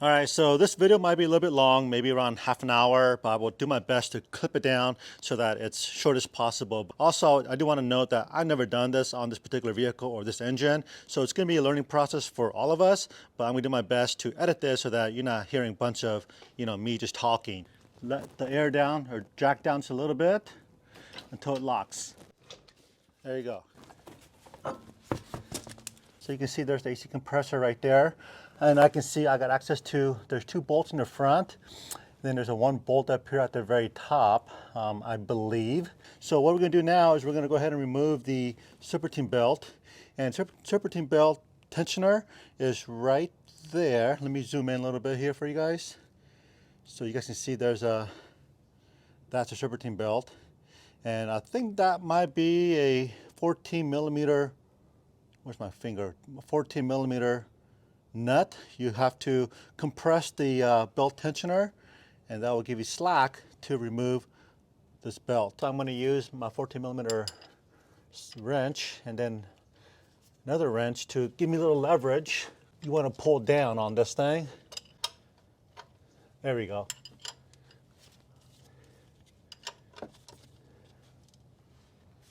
All right, so this video might be a little bit long, maybe around half an hour, but I will do my best to clip it down so that it's short as possible. Also, I do want to note that I've never done this on this particular vehicle or this engine, so it's going to be a learning process for all of us, but I'm going to do my best to edit this so that you're not hearing a bunch of, me just talking. Let the air down or jack down just a little bit until it locks. There you go. So you can see there's the AC compressor right there. And I can see I got access to, there's 2 bolts in the front. Then there's a 1 bolt up here at the very top, I believe. So what we're gonna do now is we're gonna go ahead and remove the serpentine belt. And serpentine belt tensioner is right there. Let me zoom in a little bit here for you guys. So you guys can see that's a serpentine belt. And I think that might be a 14 millimeter, where's my finger? 14 millimeter nut. You have to compress the belt tensioner, and that will give you slack to remove this belt. So I'm going to use my 14 millimeter wrench and then another wrench to give me a little leverage. You want to pull down on this thing. There we go.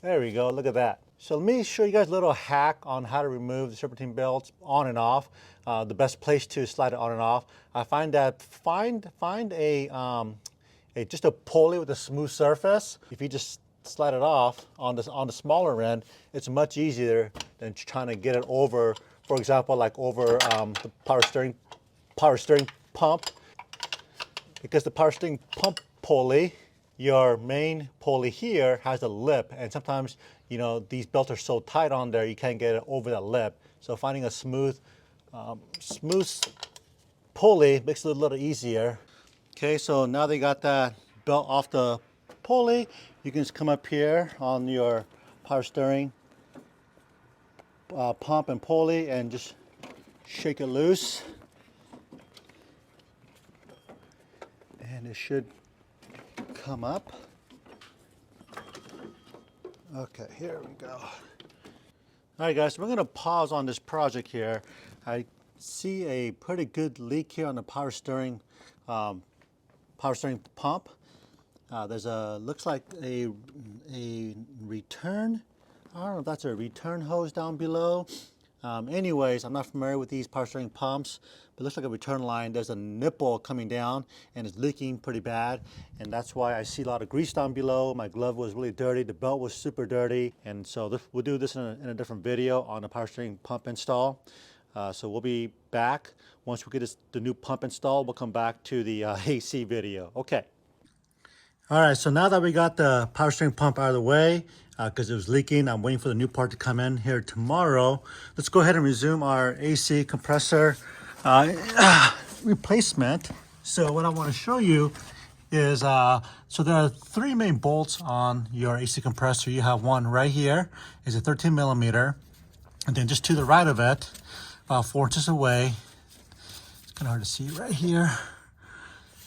There we go, look at that. So let me show you guys a little hack on how to remove the serpentine belts on and off. The best place to slide it on and off. I find that find just a pulley with a smooth surface. If you just slide it off on the smaller end, it's much easier than trying to get it over, for example, like over the power steering pump. Because the power steering pump pulley, your main pulley here has a lip, and sometimes these belts are so tight on there you can't get it over that lip. So finding a smooth pulley makes it a little easier. Okay, so now that you got that belt off the pulley, you can just come up here on your power steering pump and pulley and just shake it loose, and it should come up. Okay, here we go. All right, guys, so we're going to pause on this project here. I see a pretty good leak here on the power steering pump. There's looks like a return. I don't know if that's a return hose down below. Anyways, I'm not familiar with these power steering pumps, but it looks like a return line. There's a nipple coming down and it's leaking pretty bad, and that's why I see a lot of grease down below. My glove was really dirty, the belt was super dirty, and so we'll do this in a different video on the power steering pump install. So we'll be back once we get the new pump installed. We'll come back to the AC video. Okay. All right, so now that we got the power steering pump out of the way, because it was leaking, I'm waiting for the new part to come in here tomorrow. Let's go ahead and resume our AC compressor replacement. So what I want to show you is, so there are 3 main bolts on your AC compressor. You have one right here, is a 13 millimeter, and then just to the right of it, about 4 inches away, it's kind of hard to see right here.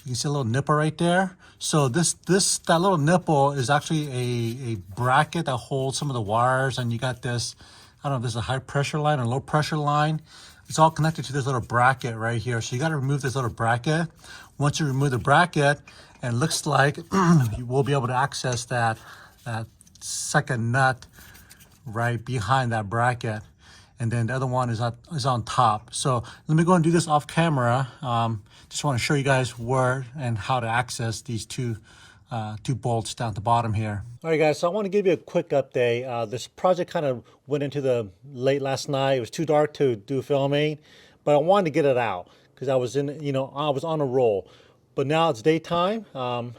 You can see a little nipple right there. So that little nipple is actually a bracket that holds some of the wires, and you got this, I don't know if this is a high pressure line or low pressure line. It's all connected to this little bracket right here. So you got to remove this little bracket. Once you remove the bracket, and it looks like you will be able to access that second nut right behind that bracket. And then the other one is on top. So let me go and do this off camera. Just want to show you guys where and how to access these two bolts down at the bottom here. All right, guys, so I want to give you a quick update. This project kind of went into the late last night. It was too dark to do filming, but I wanted to get it out because I was I was on a roll. But now it's daytime. I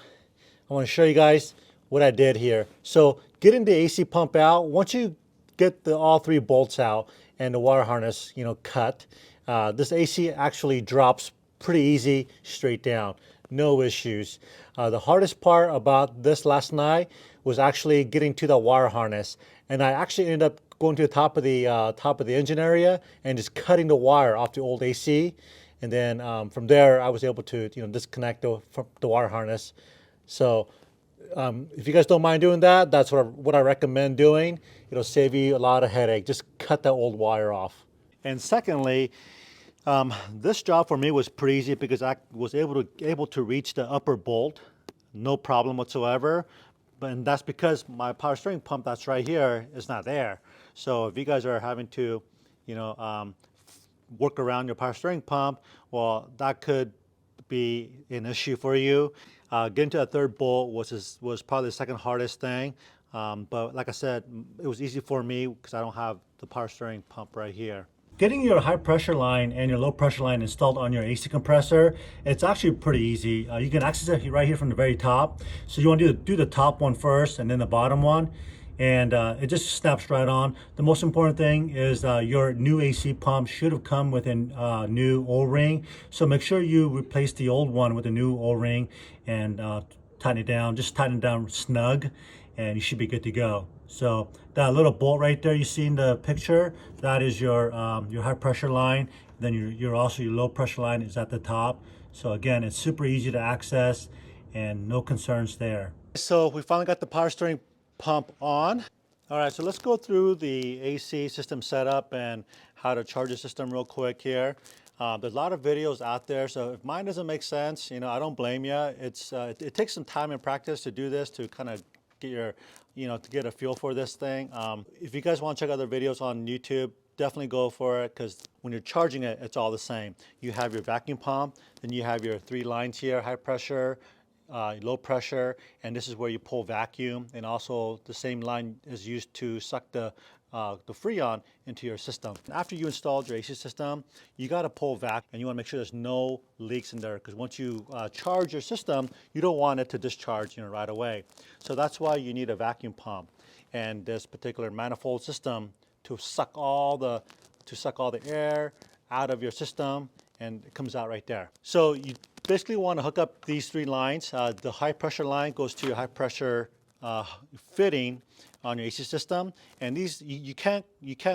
want to show you guys what I did here. So getting the AC pump out, once you get all 3 bolts out and the wire harness, cut, this AC actually drops pretty easy straight down, no issues. The hardest part about this last night was actually getting to the wire harness, and I actually ended up going to the top of the engine area and just cutting the wire off the old AC, and then from there I was able to disconnect the wire harness. So if you guys don't mind doing that, that's what I recommend doing. It'll save you a lot of headache. Just cut that old wire off. And secondly, This job for me was pretty easy because I was able to reach the upper bolt, no problem whatsoever. And that's because my power steering pump that's right here is not there. So if you guys are having to, you know, work around your power steering pump, well, that could be an issue for you. Getting to a third bolt was probably the second hardest thing. But like I said, it was easy for me because I don't have the power steering pump right here. Getting your high pressure line and your low pressure line installed on your AC compressor, it's actually pretty easy. You can access it right here from the very top. So you want to do the top one first and then the bottom one. And it just snaps right on. The most important thing is your new AC pump should have come with a new O-ring. So make sure you replace the old one with a new O-ring and tighten it down. Just tighten it down snug and you should be good to go. So that little bolt right there you see in the picture, that is your high pressure line. Then your also your low pressure line is at the top. So again, it's super easy to access and no concerns there. So we finally got the power steering pump on. All right, so let's go through the AC system setup and how to charge the system real quick here. There's a lot of videos out there, so if mine doesn't make sense, you know, I don't blame you. It takes some time and practice to do this, to kind of get your, you know, to get a feel for this thing. If you guys want to check out other videos on YouTube, definitely go for it, because when you're charging it, it's all the same. You have your vacuum pump, then you have your 3 lines here, high pressure, low pressure, and this is where you pull vacuum, and also the same line is used to suck the freon into your system. After you installed your AC system, you got to pull vac, and you want to make sure there's no leaks in there, because once you charge your system, you don't want it to discharge, you know, right away. So that's why you need a vacuum pump and this particular manifold system to suck all the air out of your system, and it comes out right there. So you basically want to hook up these 3 lines. The high pressure line goes to your high pressure fitting on your AC system, and these you can't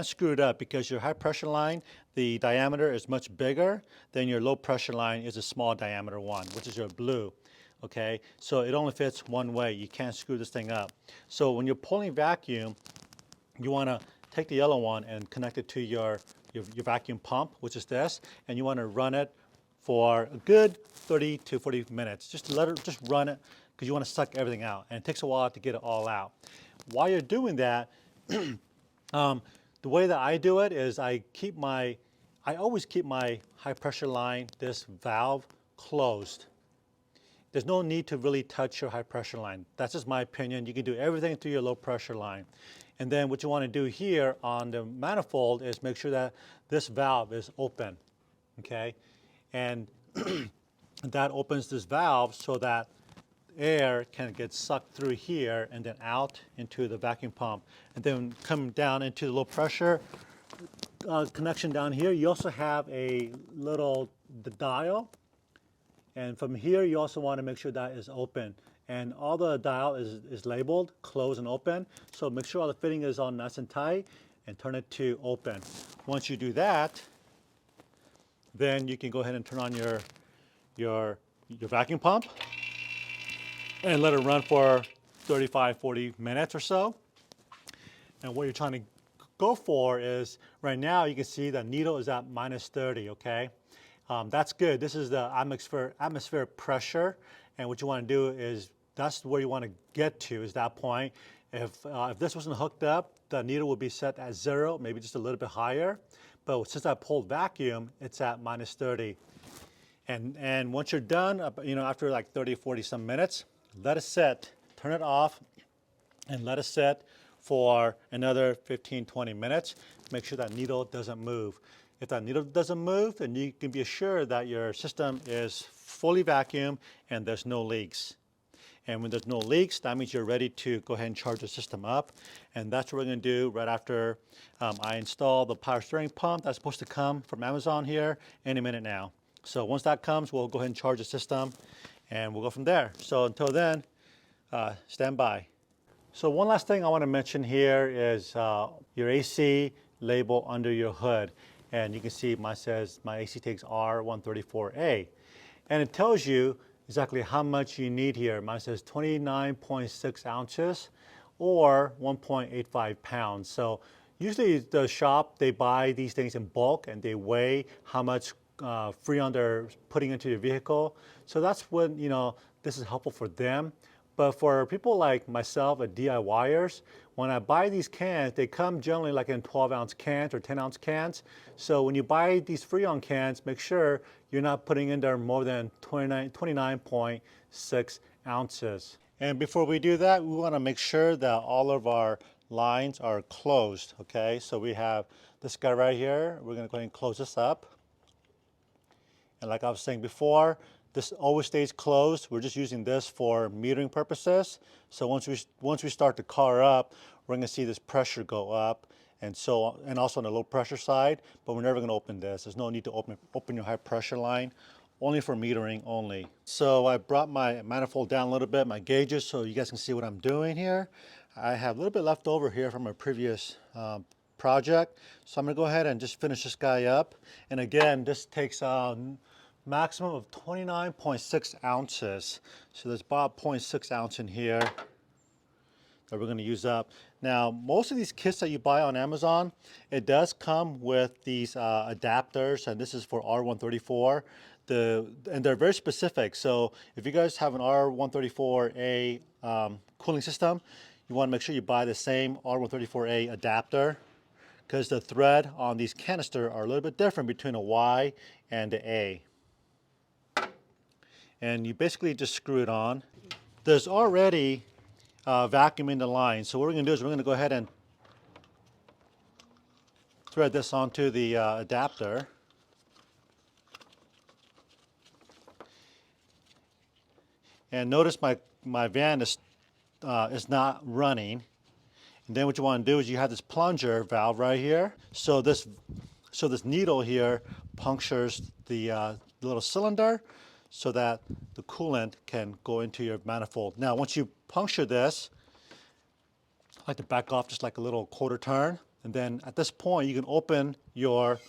screw it up, because your high pressure line, the diameter is much bigger than your low pressure line is a small diameter one, which is your blue. Okay, so it only fits one way. You can't screw this thing up. So when you're pulling vacuum, you want to take the yellow one and connect it to your vacuum pump, which is this, and you want to run it for a good 30 to 40 minutes. Just run it, because you want to suck everything out, and it takes a while to get it all out. While you're doing that, the way that I do it is I always keep my high pressure line, this valve, closed. There's no need to really touch your high pressure line. That's just my opinion. You can do everything through your low pressure line. And then what you want to do here on the manifold is make sure that this valve is open, okay? And that opens this valve so that air can get sucked through here and then out into the vacuum pump. And then come down into the low pressure connection down here. You also have a little dial. And from here, you also want to make sure that is open. And all the dial is labeled close and open. So make sure all the fitting is on nice and tight, and turn it to open. Once you do that, then you can go ahead and turn on your vacuum pump and let it run for 35, 40 minutes or so. And what you're trying to go for is, right now you can see the needle is at -30, okay? That's good. This is the atmospheric pressure, and what you want to do is, that's where you want to get to, is that point. If this wasn't hooked up, the needle would be set at 0, maybe just a little bit higher. But since I pulled vacuum, it's at -30. And once you're done, you know, after like 30, 40 some minutes, let it set, turn it off, and let it set for another 15, 20 minutes. Make sure that needle doesn't move. If that needle doesn't move, then you can be assured that your system is fully vacuumed and there's no leaks. And when there's no leaks, that means you're ready to go ahead and charge the system up. And that's what we're going to do right after I install the power steering pump. That's supposed to come from Amazon here any minute now. So once that comes, we'll go ahead and charge the system, and we'll go from there. So until then, stand by. So one last thing I want to mention here is your AC label under your hood. And you can see mine says my AC takes R134A. And it tells you exactly how much you need here. Mine says 29.6 ounces or 1.85 pounds. So usually the shop, they buy these things in bulk, and they weigh how much freon they're putting into your vehicle. So that's when, this is helpful for them. But for people like myself, DIYers, when I buy these cans, they come generally like in 12-ounce cans or 10-ounce cans. So when you buy these freon cans, make sure you're not putting in there more than 29.6 ounces. And before we do that, we want to make sure that all of our lines are closed, okay? So we have this guy right here. We're going to go ahead and close this up. And like I was saying before, this always stays closed. We're just using this for metering purposes. So once we start the car up, we're going to see this pressure go up, and also on the low pressure side. But we're never going to open this. There's no need to open your high pressure line. Only for metering only. So I brought my manifold down a little bit, my gauges, so you guys can see what I'm doing here. I have a little bit left over here from a previous project. So I'm going to go ahead and just finish this guy up. And again, this takes maximum of 29.6 ounces. So there's about 0.6 ounce in here that we're going to use up. Now, most of these kits that you buy on Amazon, it does come with these adapters, and this is for R134. And they're very specific. So if you guys have an R134A cooling system, you want to make sure you buy the same R134A adapter, because the thread on these canister are a little bit different between a Y and an A. And you basically just screw it on. There's already vacuum in the line. So what we're going to do is we're going to go ahead and thread this onto the adapter. And notice my van is not running. And then what you want to do is you have this plunger valve right here. So this needle here punctures the little cylinder so that the coolant can go into your manifold. Now, once you puncture this, I like to back off just like a little quarter turn. And then at this point, you can open your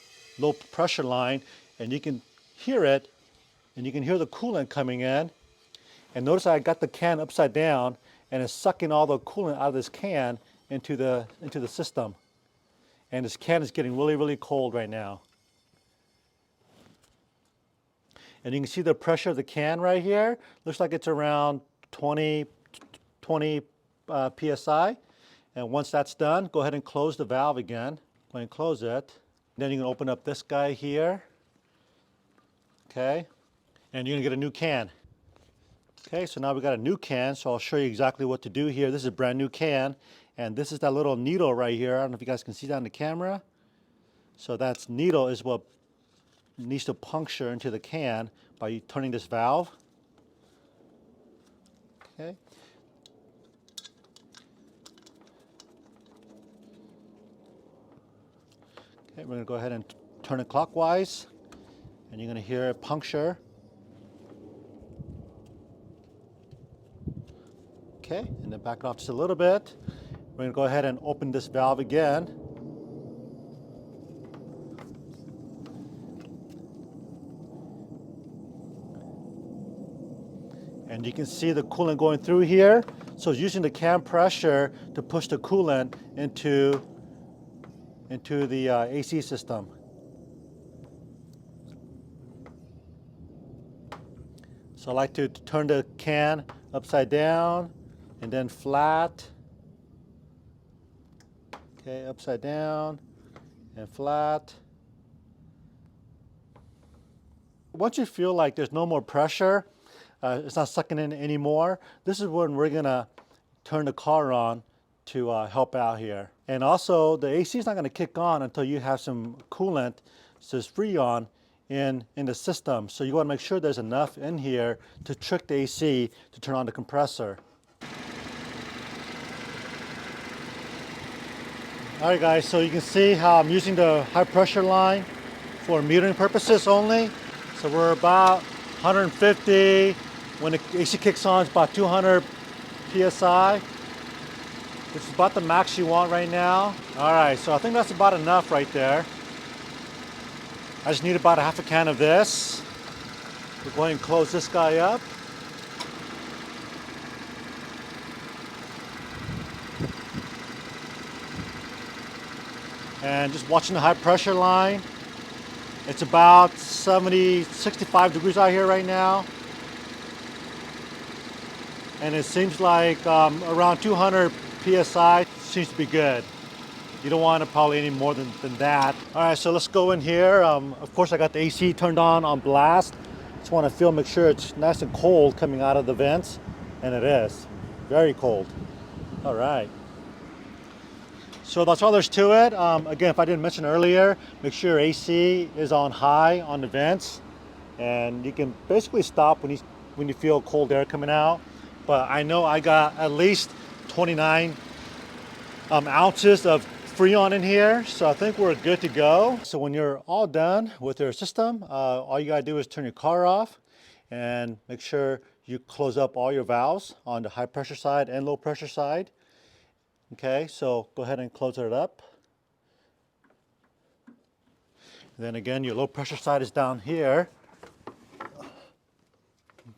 low pressure line and you can hear it, and you can hear the coolant coming in. And notice I got the can upside down and it's sucking all the coolant out of this can into the system. And this can is getting really, really cold right now. And you can see the pressure of the can right here. Looks like it's around 20 psi. And once that's done, go ahead and close the valve again. Go ahead and close it. Then you can open up this guy here. Okay. And you're gonna get a new can. Okay, so now we got a new can, so I'll show you exactly what to do here. This is a brand new can, and this is that little needle right here. I don't know if you guys can see that on the camera. So that needle is what needs to puncture into the can by turning this valve. Okay. Okay, we're going to go ahead and turn it clockwise, and you're going to hear it puncture. Okay, and then back it off just a little bit. We're going to go ahead and open this valve again. And you can see the coolant going through here. So it's using the can pressure to push the coolant into the AC system. So I like to turn the can upside down and then flat. Okay, upside down and flat. Once you feel like there's no more pressure, it's not sucking in anymore, this is when we're gonna turn the car on to help out here. And also, the AC is not gonna kick on until you have some coolant, says freon, in the system. So you wanna make sure there's enough in here to trick the AC to turn on the compressor. All right guys, so you can see how I'm using the high pressure line for metering purposes only. So we're about 150. When the AC kicks on, it's about 200 PSI, which is about the max you want right now. All right, so I think that's about enough right there. I just need about a half a can of this. We're going to close this guy up. And just watching the high pressure line. It's about 70, 65 degrees out here right now. And it seems like around 200 PSI seems to be good. You don't want to probably any more than that. All right, so let's go in here. Of course, I got the AC turned on blast. Just want to make sure it's nice and cold coming out of the vents. And it is, very cold. All right. So that's all there's to it. Again, if I didn't mention earlier, make sure your AC is on high on the vents. And you can basically stop when you feel cold air coming out. But I know I got at least 29 ounces of freon in here, so I think we're good to go. So when you're all done with your system, all you gotta do is turn your car off and make sure you close up all your valves on the high pressure side and low pressure side. Okay, so go ahead and close it up. And then again, your low pressure side is down here.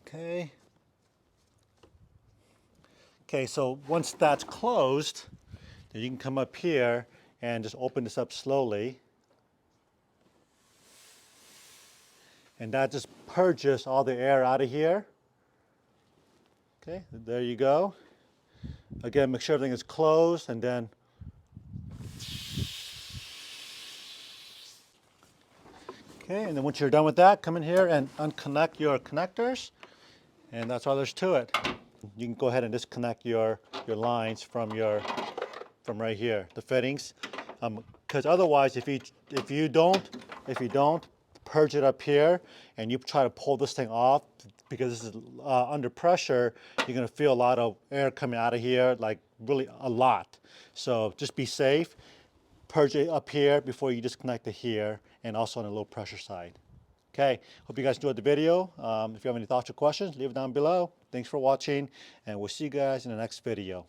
Okay. Okay, so once that's closed, then you can come up here and just open this up slowly. And that just purges all the air out of here. Okay, there you go. Again, make sure everything is closed, and then okay, and then once you're done with that, come in here and unconnect your connectors, and that's all there's to it. You can go ahead and disconnect your lines from right here, the fittings, because otherwise, if you don't purge it up here and you try to pull this thing off, because this is under pressure, you're going to feel a lot of air coming out of here, like really a lot. So just be safe. Purge it up here before you disconnect it here, and also on the low pressure side. Okay, hope you guys enjoyed the video. If you have any thoughts or questions, leave it down below. Thanks for watching, and we'll see you guys in the next video.